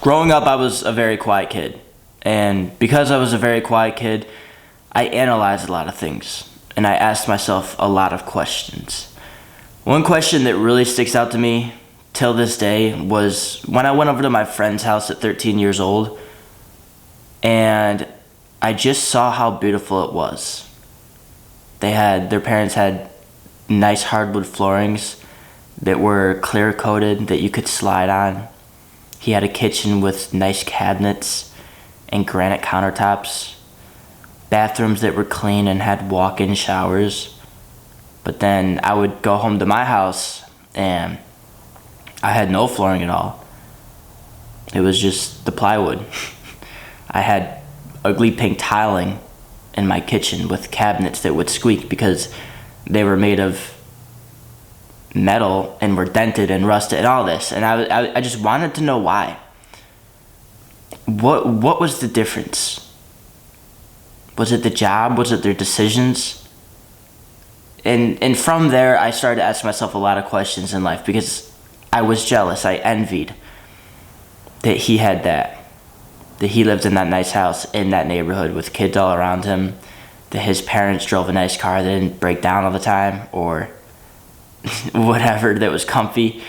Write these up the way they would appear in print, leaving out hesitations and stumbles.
Growing up, I was a very quiet kid. And because I was a very quiet kid, I analyzed a lot of things. And I asked myself a lot of questions. One question that really sticks out to me till this day was when I went over to my friend's house at 13 years old, and I just saw how beautiful it was. Their parents had nice hardwood floorings that were clear coated that you could slide on. He had a kitchen with nice cabinets and granite countertops, bathrooms that were clean and had walk-in showers. But then I would go home to my house and I had no flooring at all. It was just the plywood. I had ugly pink tiling in my kitchen with cabinets that would squeak because they were made of metal and were dented and rusted and all this. And I just wanted to know why. What was the difference? Was it the job? Was it their decisions? And from there, I started to ask myself a lot of questions in life because I was jealous. I envied that he had that he lived in that nice house in that neighborhood with kids all around him, that his parents drove a nice car that didn't break down all the time or whatever that was comfy.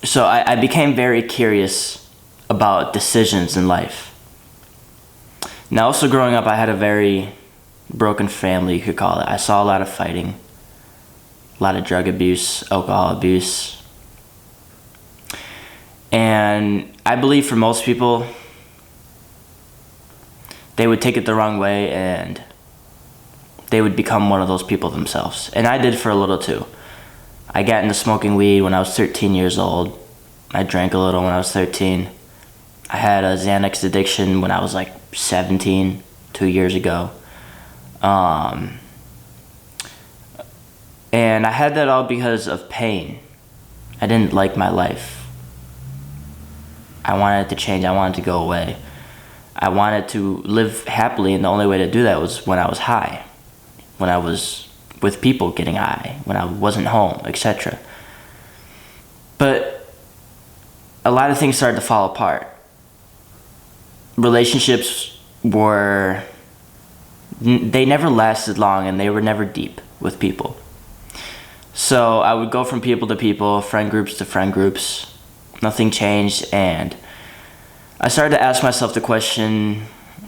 So I became very curious about decisions in life. Now, also growing up, I had a very broken family, you could call it. I saw a lot of fighting, a lot of drug abuse, alcohol abuse. And I believe for most people, they would take it the wrong way and they would become one of those people themselves. And I did for a little too. I got into smoking weed when I was 13 years old. I drank a little when I was 13. I had a Xanax addiction when I was like 17, 2 years ago. And I had that all because of pain. I didn't like my life. I wanted it to change. I wanted to go away. I wanted to live happily, and the only way to do that was when I was high, when I was with people getting high, when I wasn't home, etc. But a lot of things started to fall apart. Relationships they never lasted long, and they were never deep with people. So I would go from people to people, friend groups to friend groups. Nothing changed, and I started to ask myself the question,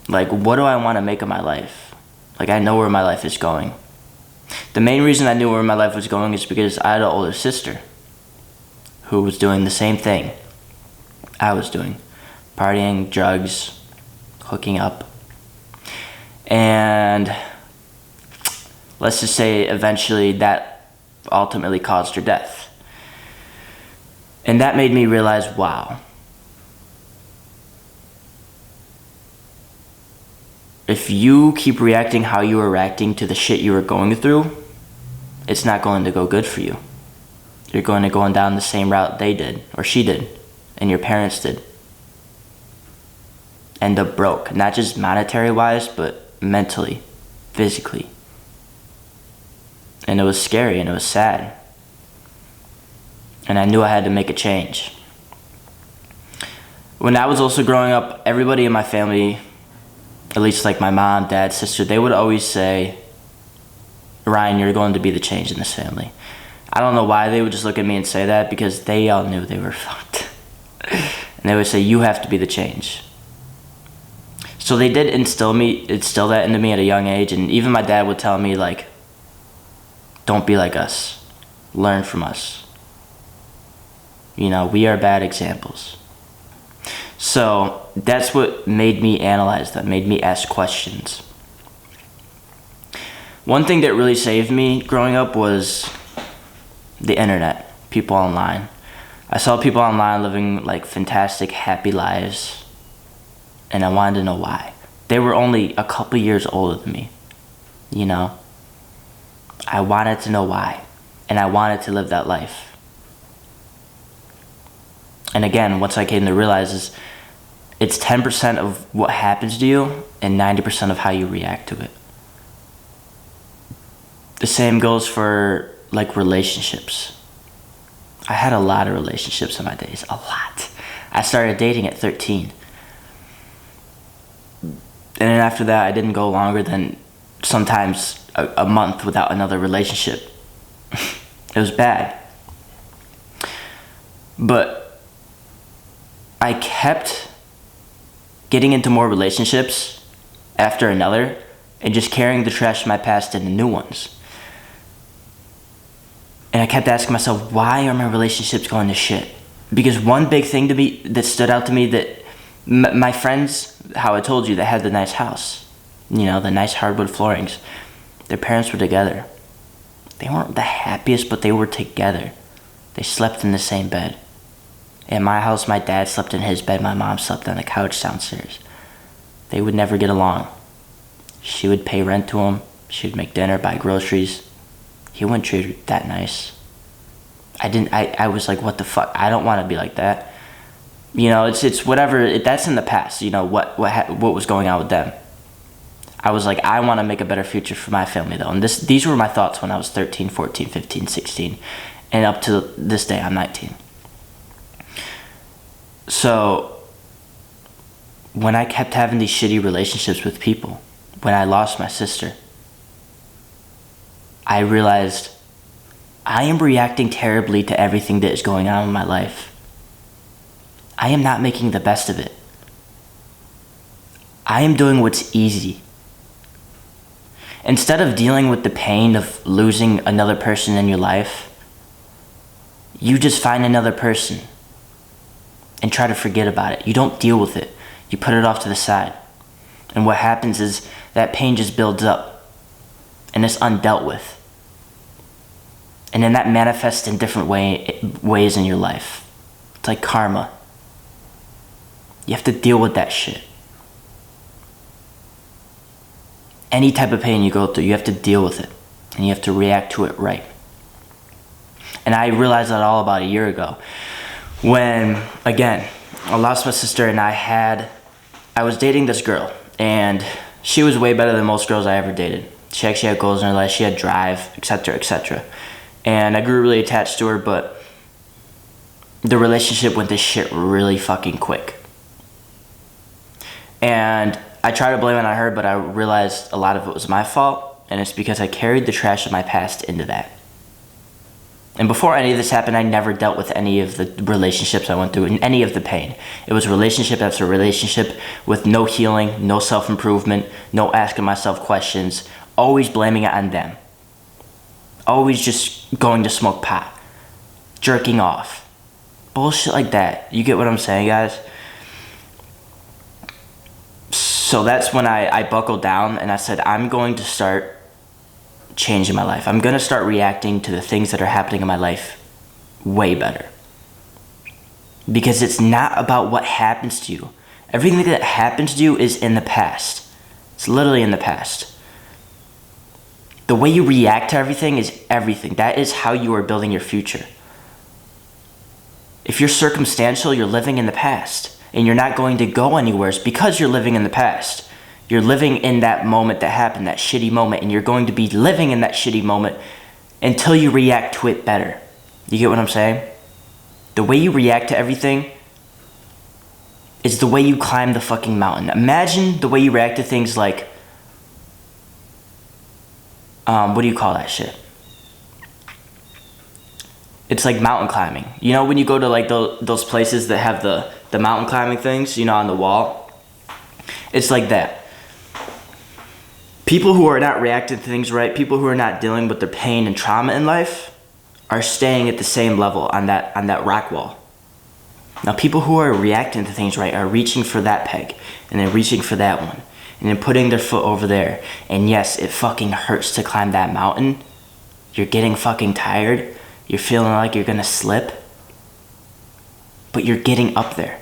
like, what do I want to make of my life? Like, I know where my life is going. The main reason I knew where my life was going is because I had an older sister who was doing the same thing I was doing. Partying, drugs, hooking up. And let's just say eventually that ultimately caused her death. And that made me realize, wow. If you keep reacting how you were reacting to the shit you were going through, it's not going to go good for you. You're going to go down the same route they did, or she did, and your parents did. End up broke, not just monetary-wise, but mentally, physically. And it was scary and it was sad. And I knew I had to make a change. When I was also growing up, everybody in my family, at least like my mom, dad, sister, they would always say, Ryan, you're going to be the change in this family. I don't know why they would just look at me and say that, because they all knew they were fucked. And they would say, you have to be the change. So they did instill that into me at a young age, and even my dad would tell me, like, don't be like us. Learn from us. You know, we are bad examples. So that's what made me analyze them, made me ask questions. One thing that really saved me growing up was the internet, people online. I saw people online living like fantastic, happy lives, and I wanted to know why. They were only a couple years older than me, you know? I wanted to know why, and I wanted to live that life. And again, once I came to realize is it's 10% of what happens to you and 90% of how you react to it. The same goes for like relationships. I had a lot of relationships in my days, a lot. I started dating at 13. And then after that, I didn't go longer than sometimes a month without another relationship. It was bad. But I kept getting into more relationships after another and just carrying the trash of my past into new ones. And I kept asking myself, why are my relationships going to shit? Because one big thing to me that stood out to me, that my friends, how I told you, that had the nice house, you know, the nice hardwood floorings, their parents were together. They weren't the happiest, but they were together. They slept in the same bed. In my house, my dad slept in his bed, my mom slept on the couch downstairs. They would never get along. She would pay rent to him, she would make dinner, buy groceries. He wouldn't treat her that nice. I was like, what the fuck? I don't want to be like that. You know, it's whatever. That's in the past. You know what was going on with them. I was like, I want to make a better future for my family though. And these were my thoughts when I was 13, 14, 15, 16, and up to this day, I'm 19. So when I kept having these shitty relationships with people, when I lost my sister, I realized I am reacting terribly to everything that is going on in my life. I am not making the best of it. I am doing what's easy. Instead of dealing with the pain of losing another person in your life, you just find another person and try to forget about it. You don't deal with it. You put it off to the side. And what happens is that pain just builds up and it's undealt with. And then that manifests in different ways in your life. It's like karma. You have to deal with that shit. Any type of pain you go through, you have to deal with it. And you have to react to it right. And I realized that all about a year ago. When, again, I lost my sister and I was dating this girl. And she was way better than most girls I ever dated. She actually had goals in her life. She had drive, etc., etc. And I grew really attached to her, but the relationship went to shit really fucking quick. And I tried to blame it on her, but I realized a lot of it was my fault, and it's because I carried the trash of my past into that. And before any of this happened, I never dealt with any of the relationships I went through and any of the pain. It was relationship after relationship with no healing, no self-improvement, no asking myself questions, always blaming it on them. Always just going to smoke pot, jerking off, bullshit like that. You get what I'm saying, guys? So that's when I buckled down and I said, I'm going to start changing my life. I'm going to start reacting to the things that are happening in my life way better. Because it's not about what happens to you. Everything that happens to you is in the past. It's literally in the past. The way you react to everything is everything. That is how you are building your future. If you're circumstantial, you're living in the past. And you're not going to go anywhere because you're living in the past. You're living in that moment that happened, that shitty moment. And you're going to be living in that shitty moment until you react to it better. You get what I'm saying? The way you react to everything is the way you climb the fucking mountain. Imagine the way you react to things like, what do you call that shit? It's like mountain climbing. You know when you go to like those places that have the mountain climbing things, you know, on the wall? It's like that. People who are not reacting to things right, people who are not dealing with their pain and trauma in life are staying at the same level on that rock wall. Now people who are reacting to things right are reaching for that peg and then reaching for that one and then putting their foot over there. And yes, it fucking hurts to climb that mountain. You're getting fucking tired. You're feeling like you're gonna slip. But you're getting up there.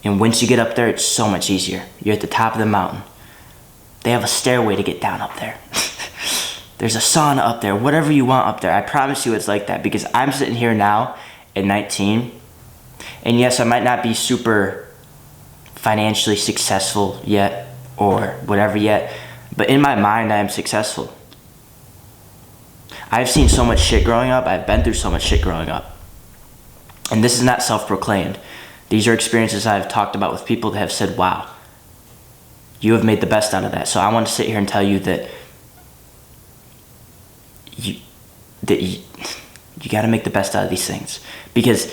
And once you get up there, it's so much easier. You're at the top of the mountain. They have a stairway to get down up there. There's a sauna up there, whatever you want up there. I promise you it's like that because I'm sitting here now at 19. And yes, I might not be super financially successful yet or whatever yet, but in my mind, I am successful. I've seen so much shit growing up. I've been through so much shit growing up. And this is not self-proclaimed. These are experiences I've talked about with people that have said, wow, you have made the best out of that. So I want to sit here and tell you that you got to make the best out of these things, because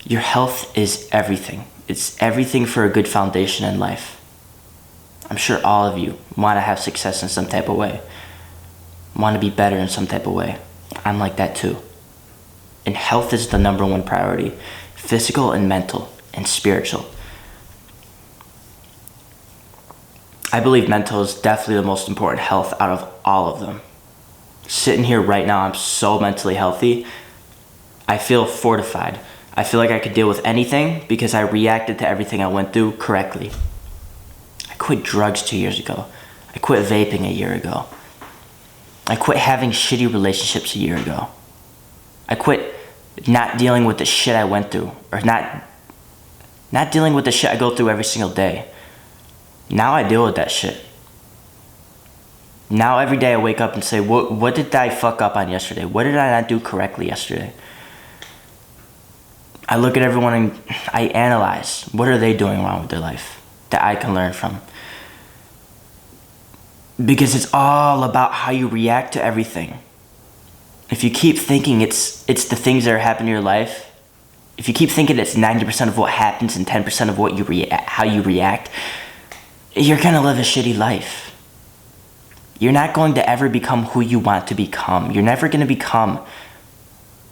your health is everything. It's everything for a good foundation in life. I'm sure all of you want to have success in some type of way, want to be better in some type of way. I'm like that too. And health is the number one priority, physical and mental and spiritual. I believe mental is definitely the most important health out of all of them. Sitting here right now, I'm so mentally healthy. I feel fortified. I feel like I could deal with anything because I reacted to everything I went through correctly. I quit drugs 2 years ago. I quit vaping a year ago. I quit having shitty relationships a year ago. I quit not dealing with the shit I went through, or not dealing with the shit I go through every single day. Now I deal with that shit. Now every day I wake up and say, what did I fuck up on yesterday? What did I not do correctly yesterday? I look at everyone and I analyze, what are they doing wrong with their life that I can learn from? Because it's all about how you react to everything. If you keep thinking it's the things that are happening in your life, if you keep thinking it's 90% of what happens and 10% of what how you react, you're gonna live a shitty life. You're not going to ever become who you want to become. You're never gonna become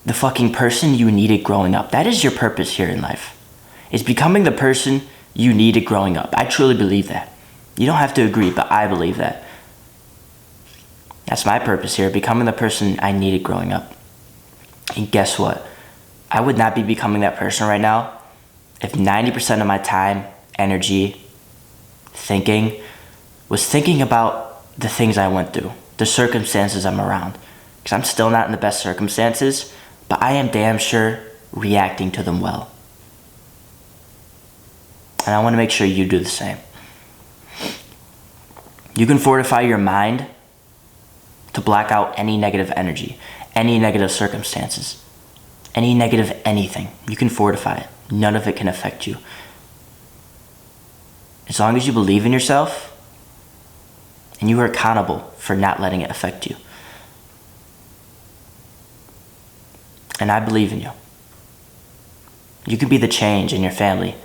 the fucking person you needed growing up. That is your purpose here in life. It's becoming the person you needed growing up. I truly believe that. You don't have to agree, but I believe that. That's my purpose here, becoming the person I needed growing up. And guess what? I would not be becoming that person right now if 90% of my time, energy, thinking was thinking about the things I went through, the circumstances I'm around. Because I'm still not in the best circumstances, but I am damn sure reacting to them well. And I want to make sure you do the same. You can fortify your mind to black out any negative energy, any negative circumstances, any negative anything. You can fortify it. None of it can affect you. As long as you believe in yourself and you are accountable for not letting it affect you. And I believe in you. You can be the change in your family.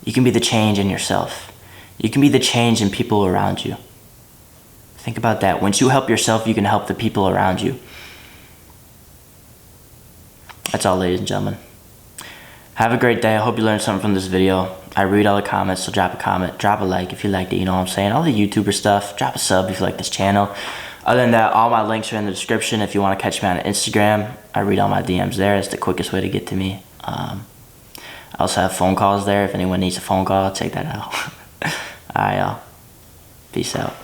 You can be the change in yourself. You can be the change in people around you. Think about that. Once you help yourself, you can help the people around you. That's all, ladies and gentlemen. Have a great day. I hope you learned something from this video. I read all the comments, so drop a comment, drop a like if you liked it, you know what I'm saying. All the YouTuber stuff, drop a sub if you like this channel. Other than that, all my links are in the description if you want to catch me on Instagram. I read all my DMs there. It's the quickest way to get to me. I also have phone calls there. If anyone needs a phone call, check that out. Alright, y'all. Peace out.